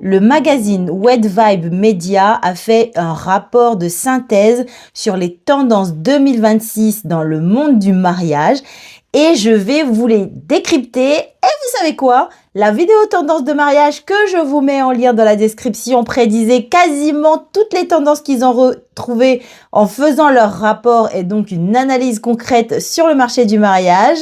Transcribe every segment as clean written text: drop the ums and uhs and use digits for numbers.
le magazine Wet Vibe Media a fait un rapport de synthèse sur les tendances 2026 dans le monde du mariage et je vais vous les décrypter. Et vous savez quoi? La vidéo tendance de mariage que je vous mets en lien dans la description prédisait quasiment toutes les tendances qu'ils ont retrouvées en faisant leur rapport et donc une analyse concrète sur le marché du mariage.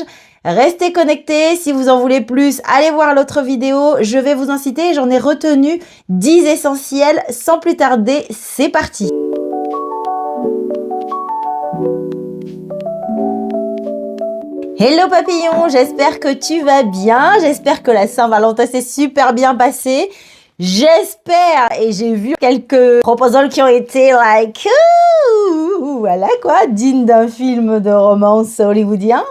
Restez connectés, si vous en voulez plus, allez voir l'autre vidéo, je vais vous en citer, j'en ai retenu 10 essentiels. Sans plus tarder, c'est parti. Hello papillon, j'espère que tu vas bien, j'espère que la Saint-Valentin s'est super bien passée. J'espère, et j'ai vu quelques proposals qui ont été like, voilà quoi, dignes d'un film de romance hollywoodien.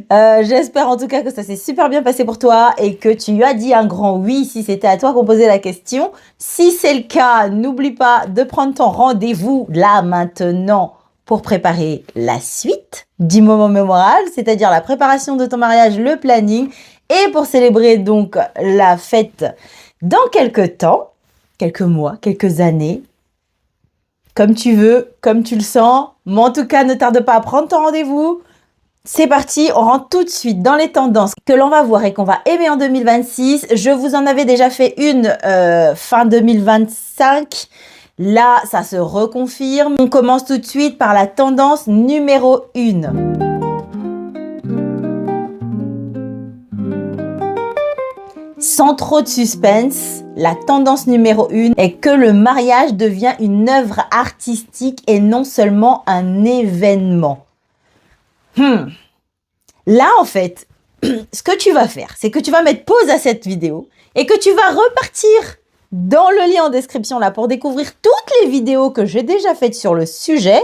J'espère en tout cas que ça s'est super bien passé pour toi et que tu as dit un grand oui si c'était à toi qu'on posait la question. Si c'est le cas, n'oublie pas de prendre ton rendez-vous là maintenant pour préparer la suite du moment mémorable, c'est-à-dire la préparation de ton mariage, le planning, et pour célébrer donc la fête dans quelques temps, quelques mois, quelques années, comme tu veux, comme tu le sens. Mais en tout cas, ne tarde pas à prendre ton rendez-vous. C'est parti, on rentre tout de suite dans les tendances que l'on va voir et qu'on va aimer en 2026. Je vous en avais déjà fait une fin 2025. Là, ça se reconfirme. On commence tout de suite par la tendance numéro 1. Sans trop de suspense, la tendance numéro 1 est que le mariage devient une œuvre artistique et non seulement un événement. Là, en fait, ce que tu vas faire, c'est que tu vas mettre pause à cette vidéo et que tu vas repartir dans le lien en description là pour découvrir toutes les vidéos que j'ai déjà faites sur le sujet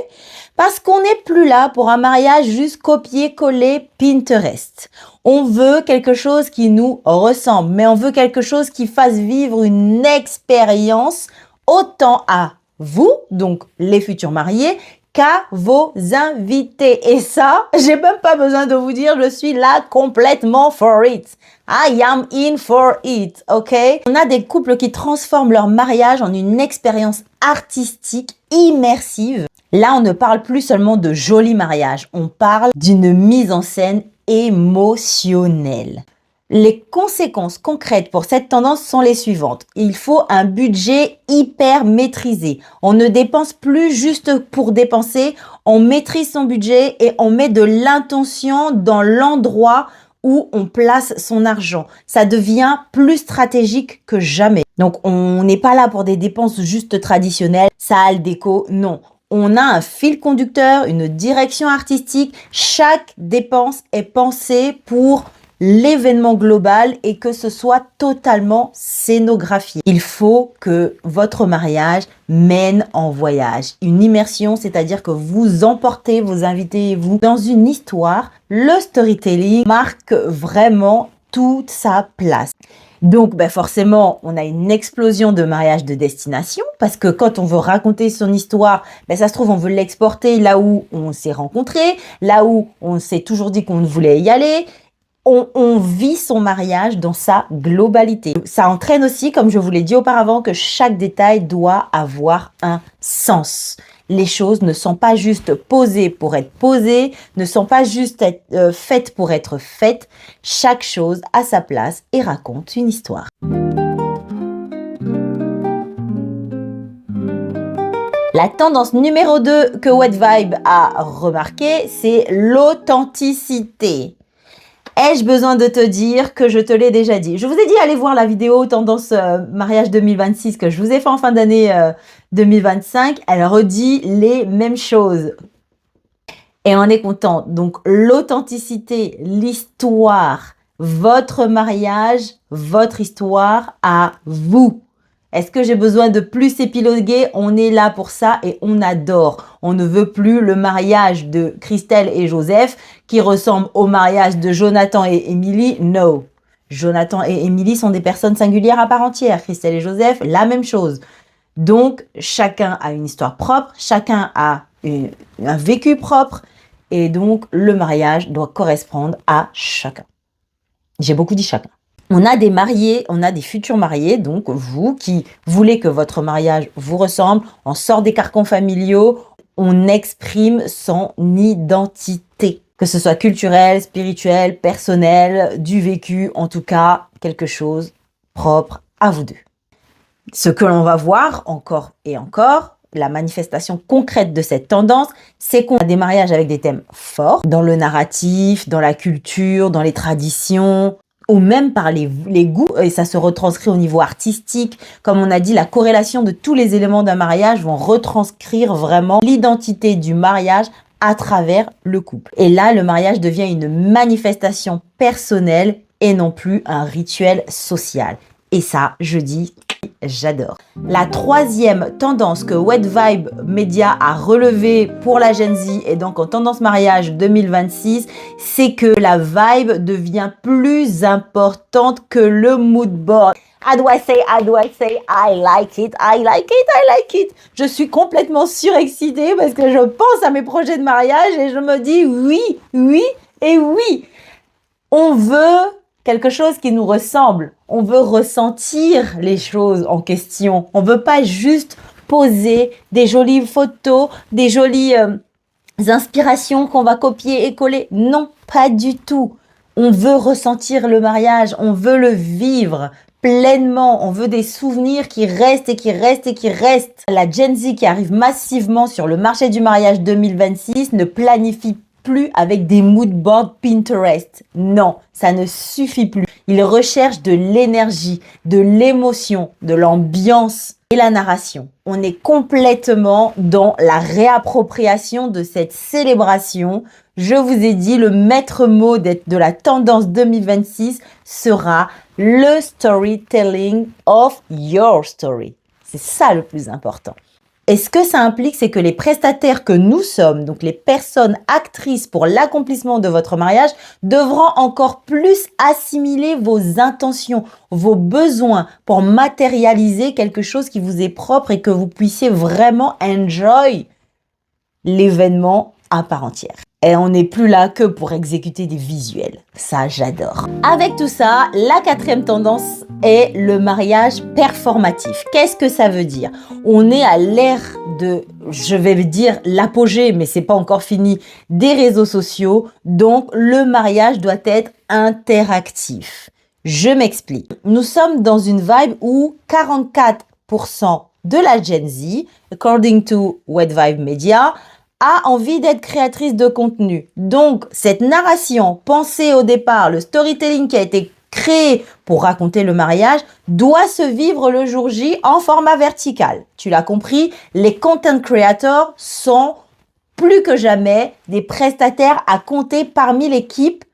parce qu'on n'est plus là pour un mariage juste copier-coller Pinterest. On veut quelque chose qui nous ressemble, mais on veut quelque chose qui fasse vivre une expérience autant à vous, donc les futurs mariés, qu'à vos invités. Et ça, j'ai même pas besoin de vous dire, je suis là complètement for it. I am in for it, ok? On a des couples qui transforment leur mariage en une expérience artistique immersive. Là, on ne parle plus seulement de joli mariage, on parle d'une mise en scène émotionnelle. Les conséquences concrètes pour cette tendance sont les suivantes. Il faut un budget hyper maîtrisé. On ne dépense plus juste pour dépenser, on maîtrise son budget et on met de l'intention dans l'endroit où on place son argent. Ça devient plus stratégique que jamais. Donc, on n'est pas là pour des dépenses juste traditionnelles, salle, déco, non. On a un fil conducteur, une direction artistique. Chaque dépense est pensée pour l'événement global et que ce soit totalement scénographié. Il faut que votre mariage mène en voyage. Une immersion, c'est-à-dire que vous emportez vos invités et vous dans une histoire. Le storytelling marque vraiment toute sa place. Donc, forcément, on a une explosion de mariages de destination parce que quand on veut raconter son histoire, ça se trouve, on veut l'exporter là où on s'est rencontrés, là où on s'est toujours dit qu'on voulait y aller. On vit son mariage dans sa globalité. Ça entraîne aussi, comme je vous l'ai dit auparavant, que chaque détail doit avoir un sens. Les choses ne sont pas juste posées pour être posées, ne sont pas juste faites pour être faites. Chaque chose a sa place et raconte une histoire. La tendance numéro 2 que Wet Vibe a remarqué, c'est l'authenticité. Ai-je besoin de te dire que je te l'ai déjà dit? Je vous ai dit, allez voir la vidéo tendance mariage 2026 que je vous ai fait en fin d'année 2025. Elle redit les mêmes choses. Et on est content. Donc, l'authenticité, l'histoire, votre mariage, votre histoire à vous. Est-ce que j'ai besoin de plus épiloguer? On est là pour ça et on adore. On ne veut plus le mariage de Christelle et Joseph qui ressemble au mariage de Jonathan et Émilie. No. Jonathan et Émilie sont des personnes singulières à part entière. Christelle et Joseph, la même chose. Donc, chacun a une histoire propre, chacun a un vécu propre et donc le mariage doit correspondre à chacun. J'ai beaucoup dit chacun. On a des mariés, on a des futurs mariés, donc vous qui voulez que votre mariage vous ressemble, on sort des carcans familiaux, on exprime son identité. Que ce soit culturel, spirituel, personnel, du vécu, en tout cas, quelque chose propre à vous deux. Ce que l'on va voir encore et encore, la manifestation concrète de cette tendance, c'est qu'on a des mariages avec des thèmes forts, dans le narratif, dans la culture, dans les traditions, ou même par les goûts, et ça se retranscrit au niveau artistique. Comme on a dit, la corrélation de tous les éléments d'un mariage vont retranscrire vraiment l'identité du mariage à travers le couple. Et là, le mariage devient une manifestation personnelle et non plus un rituel social. Et ça, je dis, j'adore. La troisième tendance que Wet Vibe Media a relevée pour la Gen Z et donc en tendance mariage 2026, c'est que la vibe devient plus importante que le mood board. How do I say, I like it, I like it, I like it. Je suis complètement surexcitée parce que je pense à mes projets de mariage et je me dis oui, oui et oui. On veut quelque chose qui nous ressemble. On veut ressentir les choses en question. On veut pas juste poser des jolies photos, des jolies inspirations qu'on va copier et coller. Non, pas du tout. On veut ressentir le mariage, on veut le vivre pleinement. On veut des souvenirs qui restent et qui restent et qui restent. La Gen Z qui arrive massivement sur le marché du mariage 2026 ne planifie plus avec des mood boards Pinterest. Non, ça ne suffit plus. Ils recherchent de l'énergie, de l'émotion, de l'ambiance et la narration. On est complètement dans la réappropriation de cette célébration. Je vous ai dit, le maître mot de la tendance 2026 sera le storytelling of your story. C'est ça le plus important. Et ce que ça implique, c'est que les prestataires que nous sommes, donc les personnes actrices pour l'accomplissement de votre mariage, devront encore plus assimiler vos intentions, vos besoins pour matérialiser quelque chose qui vous est propre et que vous puissiez vraiment enjoy l'événement à part entière. Et on n'est plus là que pour exécuter des visuels. Ça, j'adore. Avec tout ça, la quatrième tendance est le mariage performatif. Qu'est-ce que ça veut dire? On est à l'ère de, je vais dire l'apogée, mais c'est pas encore fini, des réseaux sociaux. Donc, le mariage doit être interactif. Je m'explique. Nous sommes dans une vibe où 44% de la Gen Z, according to Wet Vibe Media, a envie d'être créatrice de contenu. Donc, cette narration pensée au départ, le storytelling qui a été créé pour raconter le mariage, doit se vivre le jour J en format vertical. Tu l'as compris, les content creators sont plus que jamais des prestataires à compter parmi l'équipe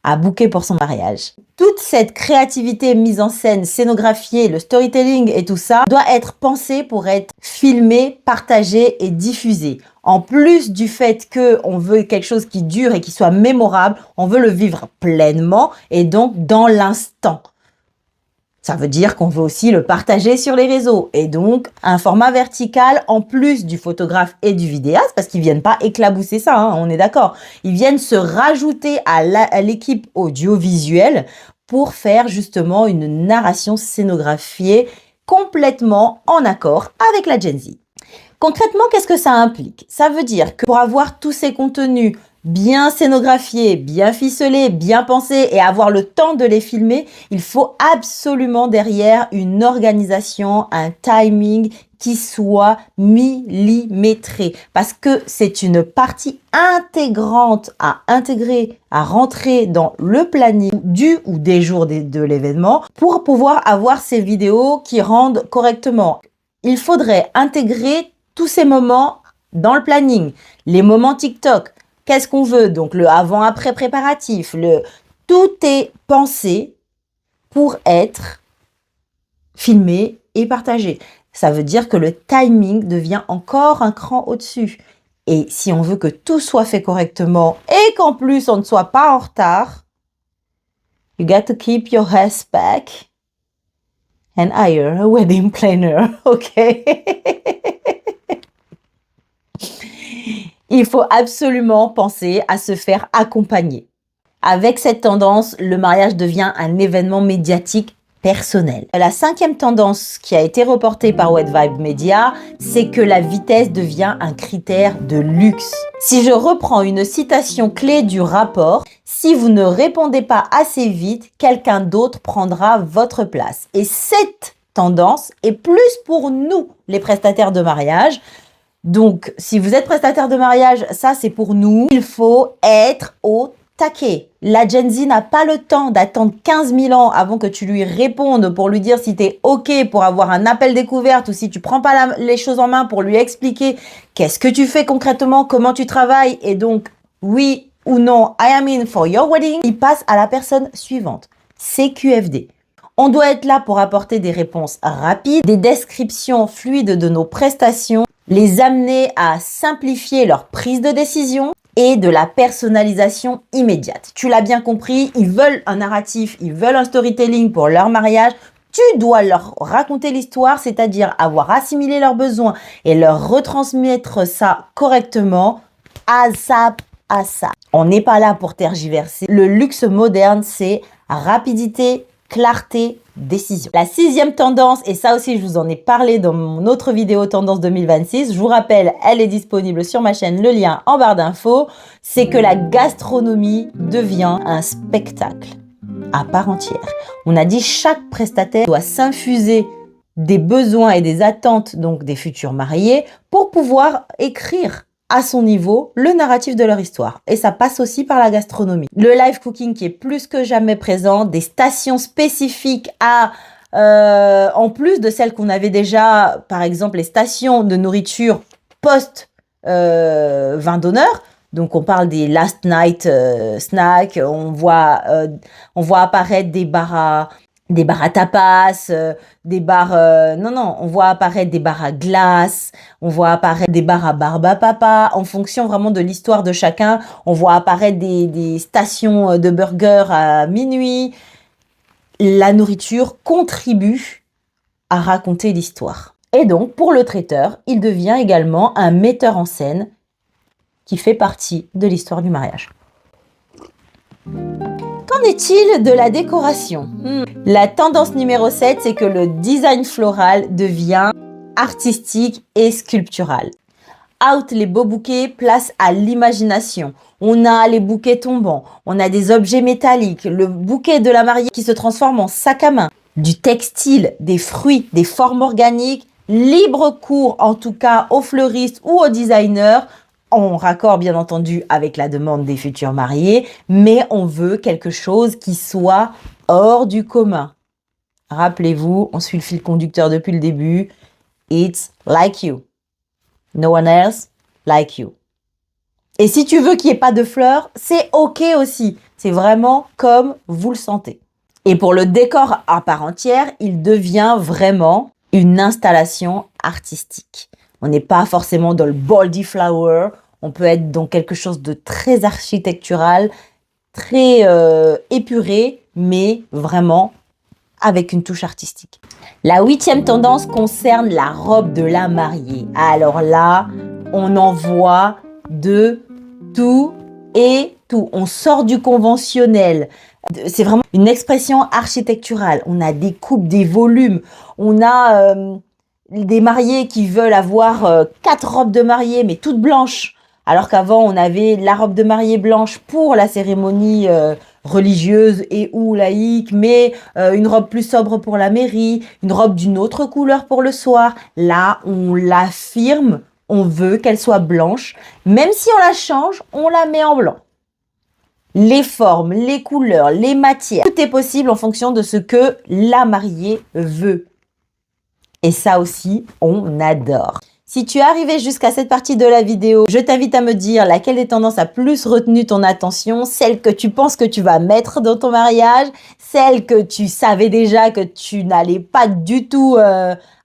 à booker pour son mariage. Toute cette créativité mise en scène, scénographiée, le storytelling et tout ça doit être pensé pour être filmé, partagé et diffusé. En plus du fait qu'on veut quelque chose qui dure et qui soit mémorable, on veut le vivre pleinement et donc dans l'instant. Ça veut dire qu'on veut aussi le partager sur les réseaux. Et donc, un format vertical en plus du photographe et du vidéaste, parce qu'ils viennent pas éclabousser ça, hein, on est d'accord. Ils viennent se rajouter à l'équipe audiovisuelle pour faire justement une narration scénographiée complètement en accord avec la Gen Z. Concrètement, qu'est-ce que ça implique? Ça veut dire que pour avoir tous ces contenus bien scénographiés, bien ficelés, bien pensés et avoir le temps de les filmer, il faut absolument derrière une organisation, un timing qui soit millimétré parce que c'est une partie intégrante à intégrer, à rentrer dans le planning du ou des jours de l'événement pour pouvoir avoir ces vidéos qui rendent correctement. Il faudrait intégrer tous ces moments dans le planning, les moments TikTok. Qu'est-ce qu'on veut? Donc, le avant-après préparatif, tout est pensé pour être filmé et partagé. Ça veut dire que le timing devient encore un cran au-dessus. Et si on veut que tout soit fait correctement et qu'en plus on ne soit pas en retard, you got to keep your ass back and hire a wedding planner, ok? Il faut absolument penser à se faire accompagner. Avec cette tendance, le mariage devient un événement médiatique personnel. La 5e tendance qui a été reportée par White Vibe Media, c'est que la vitesse devient un critère de luxe. Si je reprends une citation clé du rapport, si vous ne répondez pas assez vite, quelqu'un d'autre prendra votre place. Et cette tendance est plus pour nous, les prestataires de mariage. Donc, si vous êtes prestataire de mariage, ça c'est pour nous. Il faut être au taquet. La Gen Z n'a pas le temps d'attendre 15 000 ans avant que tu lui répondes pour lui dire si tu es OK pour avoir un appel découverte ou si tu prends pas les choses en main pour lui expliquer qu'est-ce que tu fais concrètement, comment tu travailles et donc oui ou non, I am in for your wedding. Il passe à la personne suivante. CQFD. On doit être là pour apporter des réponses rapides, des descriptions fluides de nos prestations, les amener à simplifier leur prise de décision et de la personnalisation immédiate. Tu l'as bien compris, ils veulent un narratif, ils veulent un storytelling pour leur mariage. Tu dois leur raconter l'histoire, c'est-à-dire avoir assimilé leurs besoins et leur retransmettre ça correctement, ASAP. On n'est pas là pour tergiverser. Le luxe moderne, c'est rapidité, clarté, décision. La 6e tendance, et ça aussi je vous en ai parlé dans mon autre vidéo tendance 2026, je vous rappelle, elle est disponible sur ma chaîne, le lien en barre d'infos, c'est que la gastronomie devient un spectacle à part entière. On a dit chaque prestataire doit s'infuser des besoins et des attentes donc des futurs mariés pour pouvoir écrire à son niveau le narratif de leur histoire. Et ça passe aussi par la gastronomie. Le live cooking qui est plus que jamais présent, des stations spécifiques en plus de celles qu'on avait déjà, par exemple les stations de nourriture post vin d'honneur. Donc on parle des last night snacks, on voit apparaître des bars à tapas, des bars... on voit apparaître des bars à glace, on voit apparaître des bars à barbe à papa, en fonction vraiment de l'histoire de chacun. On voit apparaître des stations de burgers à minuit. La nourriture contribue à raconter l'histoire. Et donc, pour le traiteur, il devient également un metteur en scène qui fait partie de l'histoire du mariage. Qu'en est-il de la décoration? La tendance numéro 7, c'est que le design floral devient artistique et sculptural. Out les beaux bouquets, place à l'imagination. On a les bouquets tombants, on a des objets métalliques, le bouquet de la mariée qui se transforme en sac à main, du textile, des fruits, des formes organiques, libre cours en tout cas aux fleuristes ou aux designers, en raccord bien entendu avec la demande des futurs mariés, mais on veut quelque chose qui soit hors du commun. Rappelez-vous, on suit le fil conducteur depuis le début. It's like you. No one else like you. Et si tu veux qu'il n'y ait pas de fleurs, c'est OK aussi. C'est vraiment comme vous le sentez. Et pour le décor à part entière, il devient vraiment une installation artistique. On n'est pas forcément dans le boldy flower. On peut être dans quelque chose de très architectural, très épuré, mais vraiment avec une touche artistique. La 8e tendance concerne la robe de la mariée. Alors là, on en voit de tout et tout. On sort du conventionnel. C'est vraiment une expression architecturale. On a des coupes, des volumes. On a des mariés qui veulent avoir 4 robes de mariée, mais toutes blanches. Alors qu'avant, on avait la robe de mariée blanche pour la cérémonie religieuse et ou laïque, mais une robe plus sobre pour la mairie, une robe d'une autre couleur pour le soir. Là, on l'affirme, on veut qu'elle soit blanche. Même si on la change, on la met en blanc. Les formes, les couleurs, les matières, tout est possible en fonction de ce que la mariée veut. Et ça aussi, on adore. Si tu es arrivé jusqu'à cette partie de la vidéo, je t'invite à me dire laquelle des tendances a plus retenu ton attention, celle que tu penses que tu vas mettre dans ton mariage, celle que tu savais déjà que tu n'allais pas du tout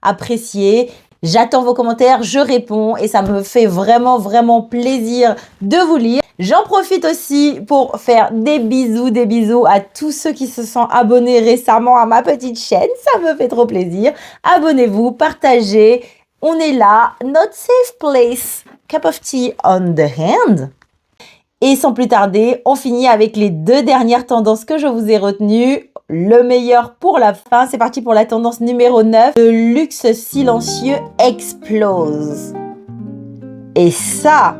apprécier. J'attends vos commentaires, je réponds et ça me fait vraiment, vraiment plaisir de vous lire. J'en profite aussi pour faire des bisous à tous ceux qui se sont abonnés récemment à ma petite chaîne. Ça me fait trop plaisir. Abonnez-vous, partagez. On est là, not safe place, cup of tea on the hand. Et sans plus tarder, on finit avec les 2 dernières tendances que je vous ai retenues. Le meilleur pour la fin, c'est parti pour la tendance numéro 9. Le luxe silencieux explose. Et ça,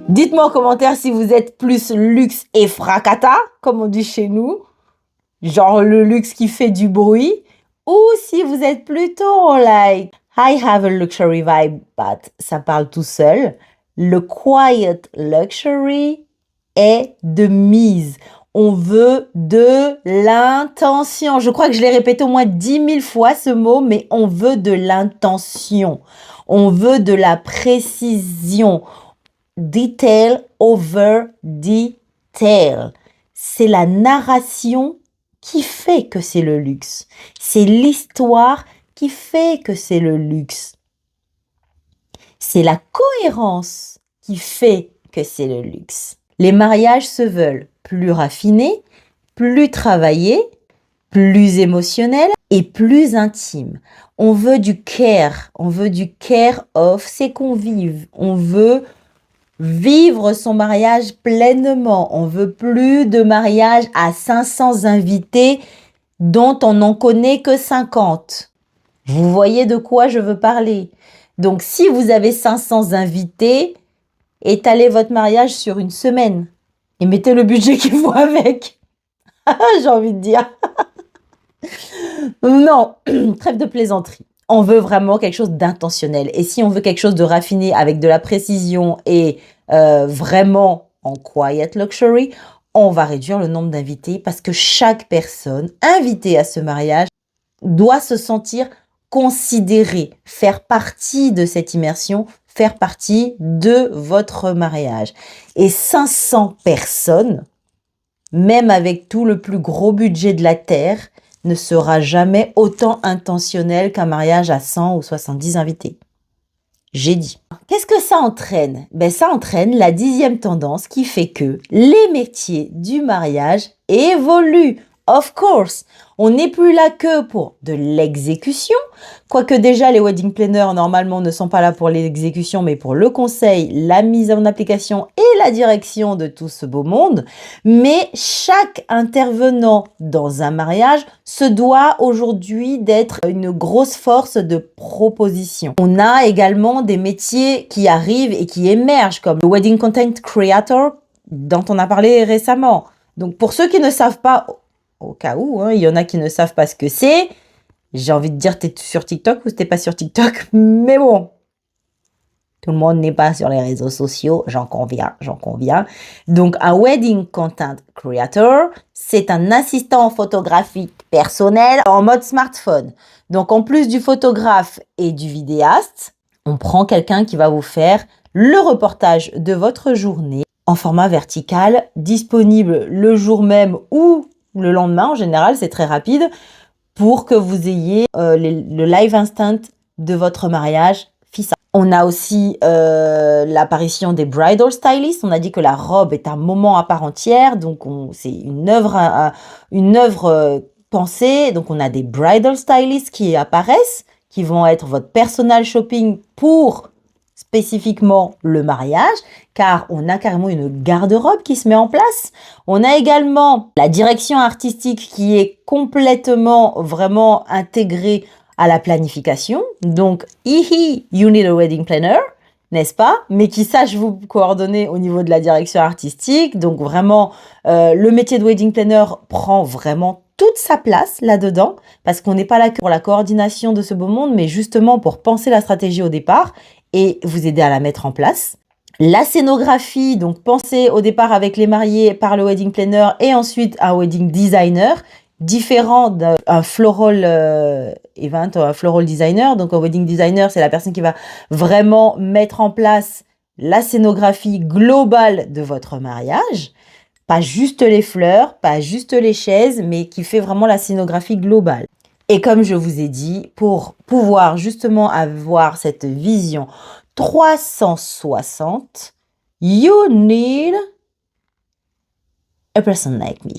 dites-moi en commentaire si vous êtes plus luxe et fracata, comme on dit chez nous, genre le luxe qui fait du bruit, ou si vous êtes plutôt like I have a luxury vibe, but ça parle tout seul. Le quiet luxury est de mise. On veut de l'intention. Je crois que je l'ai répété au moins 10 000 fois ce mot, mais on veut de l'intention. On veut de la précision. Detail over detail. C'est la narration qui fait que c'est le luxe. C'est l'histoire qui fait que c'est le luxe. C'est la cohérence qui fait que c'est le luxe. Les mariages se veulent plus raffinés, plus travaillés, plus émotionnels et plus intimes. On veut du care of ses convives. On veut vivre son mariage pleinement. On veut plus de mariage à 500 invités dont on n'en connaît que 50. Vous voyez de quoi je veux parler? Donc, si vous avez 500 invités, étalez votre mariage sur une semaine et mettez le budget qu'il faut avec. J'ai envie de dire. Non, trêve de plaisanterie. On veut vraiment quelque chose d'intentionnel. Et si on veut quelque chose de raffiné avec de la précision et vraiment en quiet luxury, on va réduire le nombre d'invités parce que chaque personne invitée à ce mariage doit se sentir considérée, faire partie de cette immersion, faire partie de votre mariage. Et 500 personnes, même avec tout le plus gros budget de la Terre, ne sera jamais autant intentionnel qu'un mariage à 100 ou 70 invités. J'ai dit. Qu'est-ce que ça entraîne? Ça entraîne la 10e tendance qui fait que les métiers du mariage évoluent. Of course, on n'est plus là que pour de l'exécution, quoique déjà les wedding planners normalement ne sont pas là pour l'exécution, mais pour le conseil, la mise en application et la direction de tout ce beau monde. Mais chaque intervenant dans un mariage se doit aujourd'hui d'être une grosse force de proposition. On a également des métiers qui arrivent et qui émergent, comme le wedding content creator, dont on a parlé récemment. Donc pour ceux qui ne savent pas, au cas où, il y en a qui ne savent pas ce que c'est. J'ai envie de dire, t'es sur TikTok ou t'es pas sur TikTok, mais bon. Tout le monde n'est pas sur les réseaux sociaux, j'en conviens. Donc, un wedding content creator, c'est un assistant photographique personnel en mode smartphone. Donc, en plus du photographe et du vidéaste, on prend quelqu'un qui va vous faire le reportage de votre journée en format vertical, disponible le jour même ou le lendemain, en général, c'est très rapide, pour que vous ayez le live instant de votre mariage FISA. On a aussi l'apparition des bridal stylists. On a dit que la robe est un moment à part entière, donc c'est une œuvre pensée. Donc on a des bridal stylists qui apparaissent, qui vont être votre personal shopping pour spécifiquement le mariage, car on a carrément une garde-robe qui se met en place. On a également la direction artistique qui est complètement vraiment intégrée à la planification. Donc, you need a wedding planner, n'est-ce pas? Mais qui sache vous coordonner au niveau de la direction artistique. Donc vraiment, le métier de wedding planner prend vraiment toute sa place là-dedans, parce qu'on n'est pas là que pour la coordination de ce beau monde, mais justement pour penser la stratégie au départ et vous aider à la mettre en place. La scénographie, donc pensée au départ avec les mariés par le wedding planner et ensuite un wedding designer, différent d'un floral event ou un floral designer. Donc un wedding designer, c'est la personne qui va vraiment mettre en place la scénographie globale de votre mariage. Pas juste les fleurs, pas juste les chaises, mais qui fait vraiment la scénographie globale. Et comme je vous ai dit, pour pouvoir justement avoir cette vision 360, you need a person like me.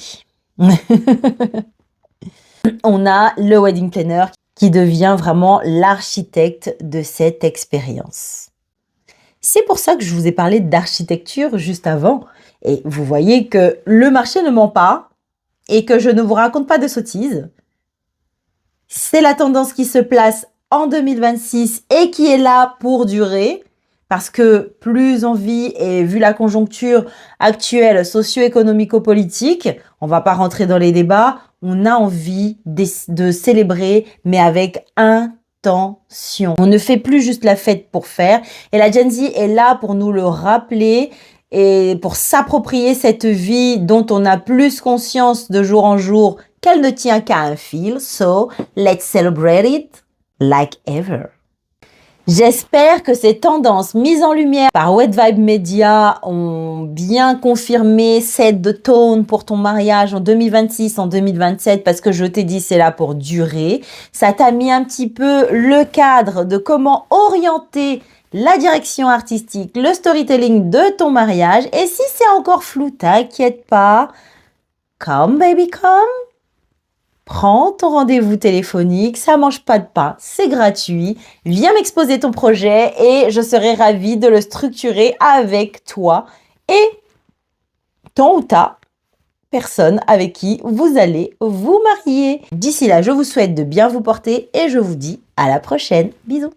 On a le wedding planner qui devient vraiment l'architecte de cette expérience. C'est pour ça que je vous ai parlé d'architecture juste avant. Et vous voyez que le marché ne ment pas et que je ne vous raconte pas de sottises. C'est la tendance qui se place en 2026 et qui est là pour durer. Parce que plus on vit, et vu la conjoncture actuelle socio-économico-politique, on va pas rentrer dans les débats, on a envie de célébrer, mais avec intention. On ne fait plus juste la fête pour faire. Et la Gen Z est là pour nous le rappeler et pour s'approprier cette vie dont on a plus conscience de jour en jour qu'elle ne tient qu'à un fil. So, let's celebrate it like ever. J'espère que ces tendances mises en lumière par Wet Vibe Media ont bien confirmé cette tone pour ton mariage en 2026, en 2027, parce que je t'ai dit c'est là pour durer. Ça t'a mis un petit peu le cadre de comment orienter la direction artistique, le storytelling de ton mariage. Et si c'est encore flou, t'inquiète pas. Come baby, come. Prends ton rendez-vous téléphonique, ça mange pas de pain, c'est gratuit. Viens m'exposer ton projet et je serai ravie de le structurer avec toi et ton ou ta personne avec qui vous allez vous marier. D'ici là, je vous souhaite de bien vous porter et je vous dis à la prochaine. Bisous.